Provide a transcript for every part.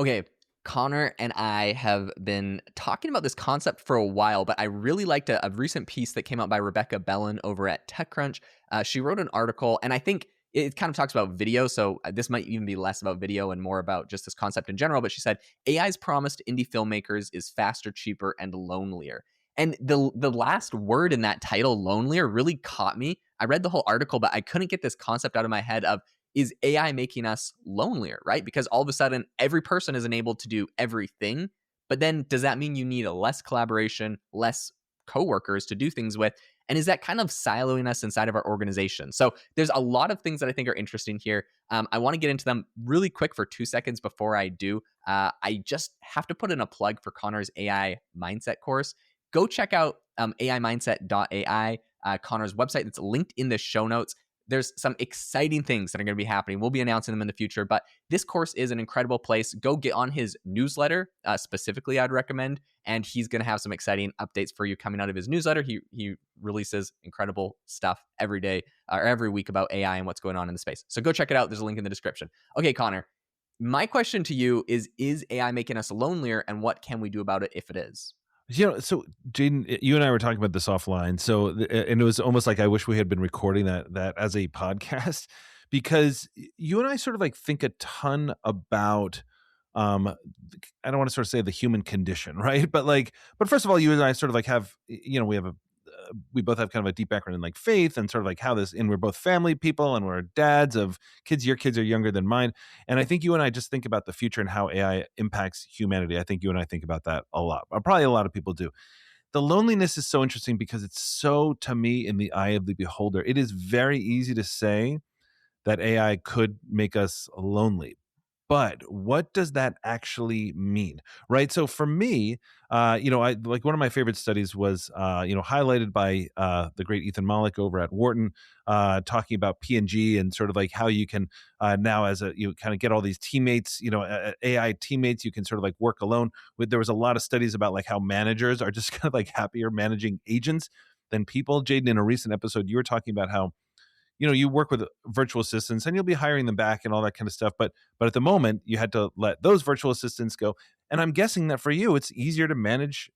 Okay, Connor and I have been talking about this concept for a while, but I really liked a recent piece that came out by Rebecca Bellin over at TechCrunch. She wrote an article, and I think it kind of talks about video. So this might even be less about video and more about just this concept in general. But she said AI's promise to indie filmmakers is faster, cheaper, and lonelier. And the last word in that title, lonelier, really caught me. I read the whole article, but I couldn't get this concept out of my head of, is AI making us lonelier, right? Because all of a sudden, every person is enabled to do everything. But then does that mean you need a less collaboration, less coworkers to do things with? And is that kind of siloing us inside of our organization? So there's a lot of things that I think are interesting here. I want to get into them really quick for 2 seconds before I do. I just have to put in a plug for Connor's AI Mindset course. Go check out AImindset.ai, Connor's website that's linked in the show notes. There's some exciting things that are going to be happening. We'll be announcing them in the future, but this course is an incredible place. Go get on his newsletter, specifically, I'd recommend, and he's going to have some exciting updates for you coming out of his newsletter. He releases incredible stuff every day or every week about AI and what's going on in the space. So go check it out. There's a link in the description. Okay, Connor, my question to you is AI making us lonelier, and what can we do about it if it is? So Jaden, you and I were talking about this offline. So, and it was almost like I wish we had been recording that as a podcast, because you and I sort of like think a ton about, I don't want to sort of say the human condition, right? But first of all, you and I sort of like have, we both have kind of a deep background in like faith and sort of like how this, and we're both family people and we're dads of kids. Your kids are younger than mine. And I think you and I just think about the future and how AI impacts humanity. I think you and I think about that a lot. Probably a lot of people do. The loneliness is so interesting because it's so, to me, in the eye of the beholder. It is very easy to say that AI could make us lonely. But what does that actually mean, right? So for me, I like one of my favorite studies was, highlighted by the great Ethan Mollick over at Wharton, talking about P&G and sort of like how you can now, you kind of get all these teammates, AI teammates, you can sort of like work alone. There was a lot of studies about like how managers are just kind of like happier managing agents than people. Jaden, in a recent episode, you were talking about how you work with virtual assistants and you'll be hiring them back and all that kind of stuff. But at the moment, you had to let those virtual assistants go. And I'm guessing that for you, it's easier to manage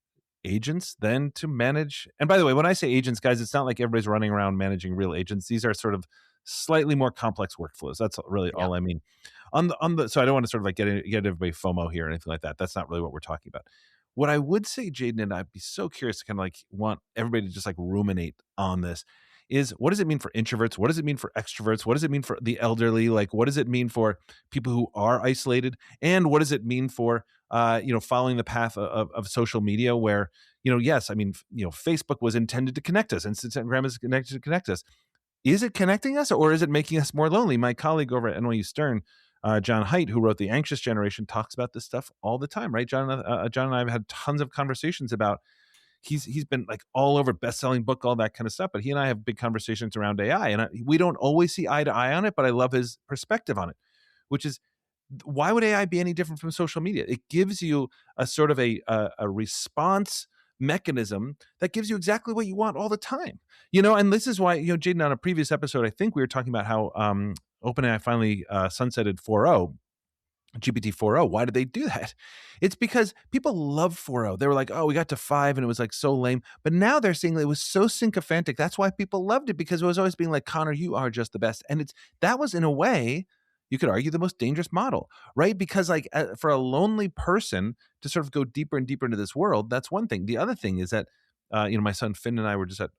agents than to manage. And by the way, when I say agents, guys, it's not like everybody's running around managing real agents. These are sort of slightly more complex workflows. That's really Yeah. all I mean. On the so I don't want to sort of like get everybody FOMO here or anything like that. That's not really what we're talking about. What I would say, Jaden, and I'd be so curious to kind of like want everybody to just like ruminate on this, is what does it mean for introverts? What does it mean for extroverts? What does it mean for the elderly? Like, what does it mean for people who are isolated? And what does it mean for, following the path of social media where, yes, I mean, Facebook was intended to connect us. Instagram is connected to connect us. Is it connecting us or is it making us more lonely? My colleague over at NYU Stern, John Haidt, who wrote The Anxious Generation, talks about this stuff all the time, right? John and I have had tons of conversations about. He's been like all over, best-selling book, all that kind of stuff. But he and I have big conversations around AI, and we don't always see eye to eye on it. But I love his perspective on it, which is, why would AI be any different from social media? It gives you a sort of a response mechanism that gives you exactly what you want all the time. And this is why, Jaden, on a previous episode, I think we were talking about how OpenAI finally sunsetted 4.0. GPT 4.0. Why did they do that? It's because people love 4.0. They were like, oh, we got to 5 and it was like so lame. But now they're saying it was so sycophantic. That's why people loved it, because it was always being like, Connor, you are just the best. And that was, in a way, you could argue, the most dangerous model, right? Because like for a lonely person to sort of go deeper and deeper into this world, that's one thing. The other thing is that, my son Finn and I were just at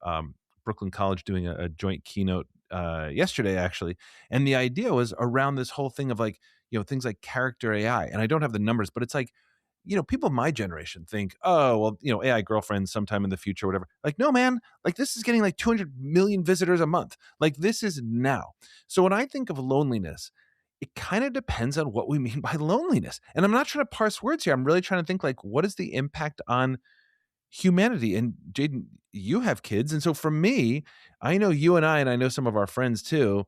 Brooklyn College doing a joint keynote yesterday, actually. And the idea was around this whole thing of like, things like character AI. And I don't have the numbers, but it's like, people my generation think, oh, well, AI girlfriends sometime in the future, whatever. Like, no, man, like this is getting like 200 million visitors a month. Like this is now. So when I think of loneliness, it kind of depends on what we mean by loneliness. And I'm not trying to parse words here. I'm really trying to think like, what is the impact on humanity? And Jaden, you have kids. And so for me, I know you and I know some of our friends too,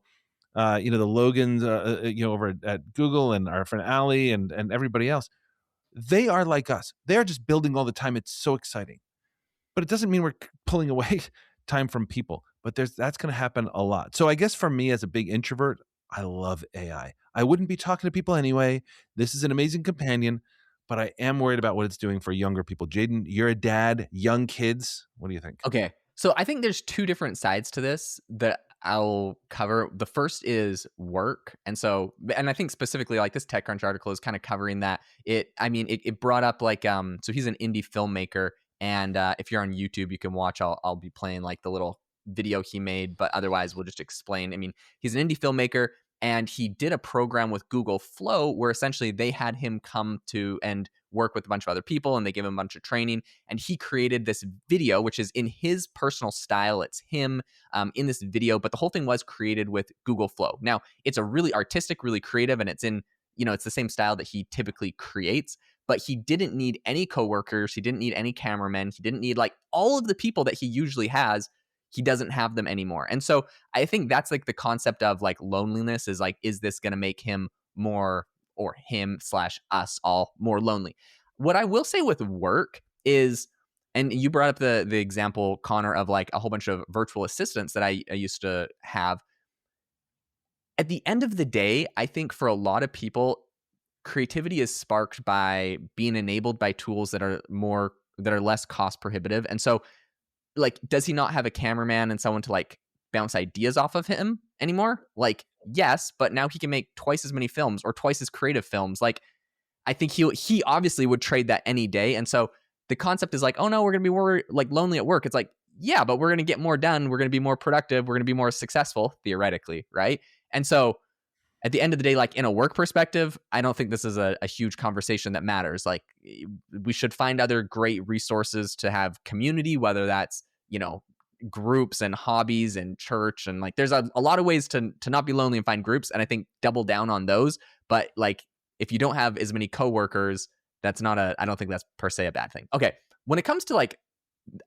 the Logans, over at Google, and our friend Ali and everybody else, they are like us. They are just building all the time. It's so exciting, but it doesn't mean we're pulling away time from people. But that's going to happen a lot. So I guess for me as a big introvert, I love AI. I wouldn't be talking to people anyway. This is an amazing companion, but I am worried about what it's doing for younger people. Jaden, you're a dad, young kids. What do you think? Okay. So I think there's two different sides to this that I'll cover. The first is work. And I think specifically like this TechCrunch article is kind of covering that. It brought up like, so he's an indie filmmaker. And if you're on YouTube, you can watch, I'll be playing like the little video he made, but otherwise we'll just explain. I mean, he's an indie filmmaker and he did a program with Google Flow where essentially they had him come to and work with a bunch of other people and they gave him a bunch of training and he created this video which is in his personal style. It's him in this video, but the whole thing was created with Google Flow. Now it's a really artistic, really creative, and it's in, it's the same style that he typically creates, but he didn't need any coworkers, he didn't need any cameramen, he didn't need like all of the people that he usually has. He doesn't have them anymore. And so I think that's like the concept of like loneliness is like, is this going to make him more, or him slash us all more lonely? What I will say with work is, and you brought up the example, Connor, of like a whole bunch of virtual assistants that I used to have. At the end of the day, I think for a lot of people, creativity is sparked by being enabled by tools that are less cost prohibitive. And so like, does he not have a cameraman and someone to like bounce ideas off of him anymore? Like, yes, but now he can make twice as many films or twice as creative films. Like, I think he obviously would trade that any day. And so the concept is like, oh no, we're gonna be more like lonely at work. It's like, yeah, but we're gonna get more done. We're gonna be more productive. We're gonna be more successful theoretically, right? And so at the end of the day, like in a work perspective, I don't think this is a huge conversation that matters. Like we should find other great resources to have community, whether that's, groups and hobbies and church. And like, there's a lot of ways to not be lonely and find groups. And I think double down on those. But like, if you don't have as many coworkers, I don't think that's per se a bad thing. Okay. When it comes to like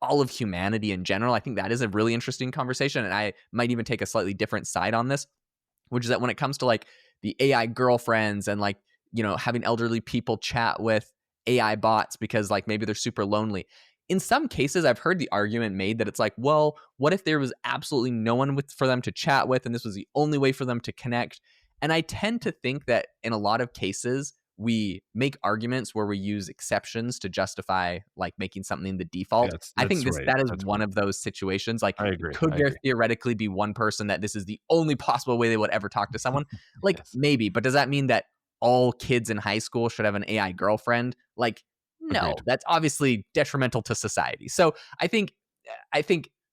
all of humanity in general, I think that is a really interesting conversation. And I might even take a slightly different side on this, which is that when it comes to like the AI girlfriends and like, having elderly people chat with AI bots because like maybe they're super lonely. In some cases, I've heard the argument made that it's like, well, what if there was absolutely no one for them to chat with and this was the only way for them to connect? And I tend to think that in a lot of cases, we make arguments where we use exceptions to justify like making something the Yeah, default. I think that's right. that is That's one right. of those situations. Like, I agree. could I there agree. theoretically be one person that this is the only possible way they would ever talk to someone? Like, Yes. maybe, but does that mean that all kids in high school should have an AI girlfriend? Like, no, Agreed. that's obviously detrimental to society. So I think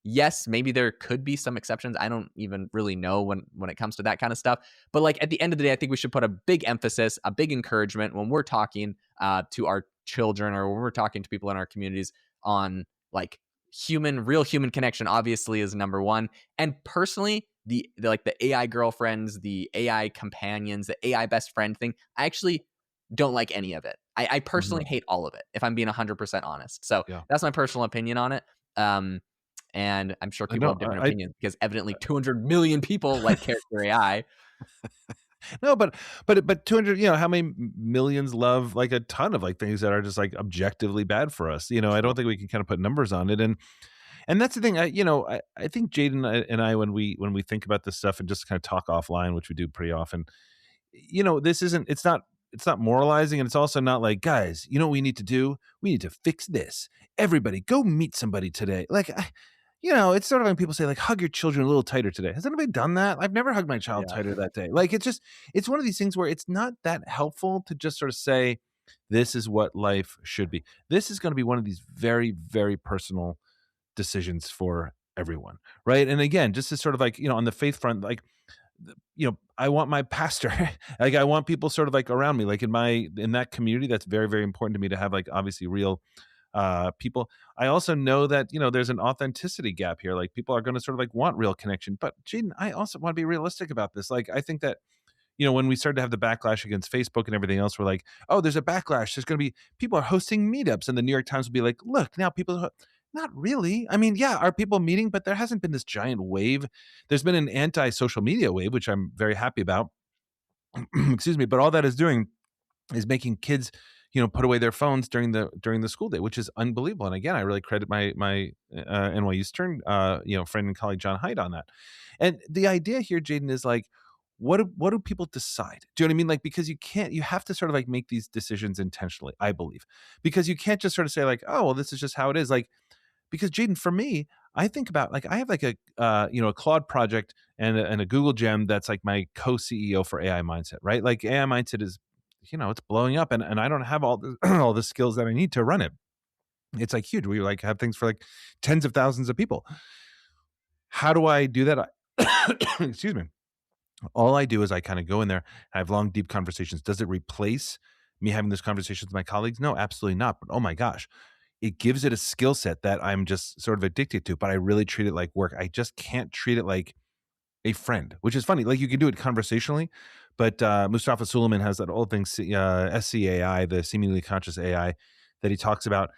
yes, maybe there could be some exceptions. I don't even really know when it comes to that kind of stuff. But like at the end of the day, I think we should put a big emphasis, a big encouragement when we're talking to our children or when we're talking to people in our communities on like real human connection. Obviously, is number one. And personally, the AI girlfriends, the AI companions, the AI best friend thing, I actually don't like any of it. I Mhm. personally hate all of it, if I'm being 100% honest. So Yeah. that's my personal opinion on it. And I'm sure people No, have different I opinions because evidently 200 million people like character AI. no, but 200, how many millions love like a ton of like things that are just like objectively bad for us. I True. don't think we can kind of put numbers on it. And that's the thing. I think Jaden and I, when we think about this stuff and just kind of talk offline, which we do pretty often, this isn't, it's not moralizing, and it's also not like, guys, you know what we need to do? We need to fix this. Everybody go meet somebody today. Like, it's sort of when people say like, hug your children a little tighter today. Has anybody done that? I've never hugged my child Yeah. tighter that day. Like, it's one of these things where it's not that helpful to just sort of say, this is what life should be. This is going to be one of these very, very personal decisions for everyone. Right. And again, just to sort of like, on the faith front, like, I want my pastor, like I want people sort of like around me, like in that community, that's very, very important to me to have like obviously real people. I also know that, there's an authenticity gap here. Like people are going to sort of like want real connection. But Jaden, I also want to be realistic about this. Like I think that, when we started to have the backlash against Facebook and everything else, we're like, oh, there's a backlash. There's going to be people are hosting meetups, and the New York Times will be like, look, now not really. I mean, yeah, are people meeting? But there hasn't been this giant wave. There's been an anti-social media wave, which I'm very happy about. Excuse me. But all that is doing is making kids, put away their phones during the school day, which is unbelievable. And again, I really credit my NYU Stern, friend and colleague John Haidt on that. And the idea here, Jaden, is like, what do people decide? Do you know what I mean? Like, because you have to sort of like make these decisions intentionally, I believe. Because you can't just sort of say like, oh, well, this is just how it is. Like, because Jaden, for me, I think about like I have like a a Claude project and a Google Gem that's like my co-CEO for AI Mindset, right? Like AI Mindset is, it's blowing up, and I don't have all the all the skills that I need to run it. It's like huge. We like have things for like tens of thousands of people. How do I do that? Excuse me. All I do is I kind of go in there, I have long, deep conversations. Does it replace me having those conversations with my colleagues? No, absolutely not. But oh my gosh, it gives it a skill set that I'm just sort of addicted to, but I really treat it like work. I just can't treat it like a friend, which is funny. Like you can do it conversationally, but Mustafa Suleiman has that old thing, SCAI, the seemingly conscious AI, that he talks about.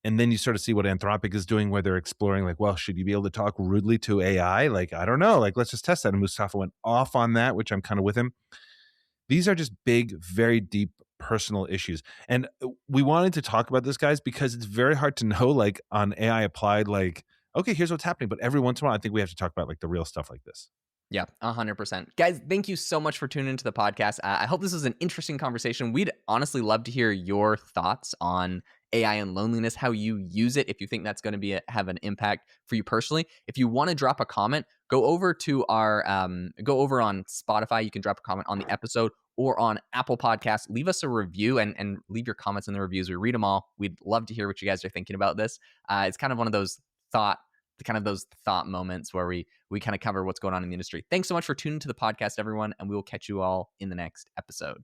And then you sort of see what Anthropic is doing, where they're exploring, like, well, should you be able to talk rudely to AI? Like, I don't know. Like, let's just test that. And Mustafa went off on that, which I'm kind of with him. These are just big, very deep personal issues. And we wanted to talk about this, guys, because it's very hard to know, like, on AI applied, like, okay, here's what's happening. But every once in a while, I think we have to talk about like the real stuff like this. Yeah, 100%. Guys, thank you so much for tuning into the podcast. I hope this was an interesting conversation. We'd honestly love to hear your thoughts on AI and loneliness, how you use it, if you think that's going to have an impact for you personally. If you want to drop a comment, go over to go over on Spotify. You can drop a comment on the episode or on Apple Podcasts. Leave us a review and leave your comments in the reviews. We read them all. We'd love to hear what you guys are thinking about this. It's kind of one of those thought moments where we kind of cover what's going on in the industry. Thanks so much for tuning to the podcast, everyone, and we will catch you all in the next episode.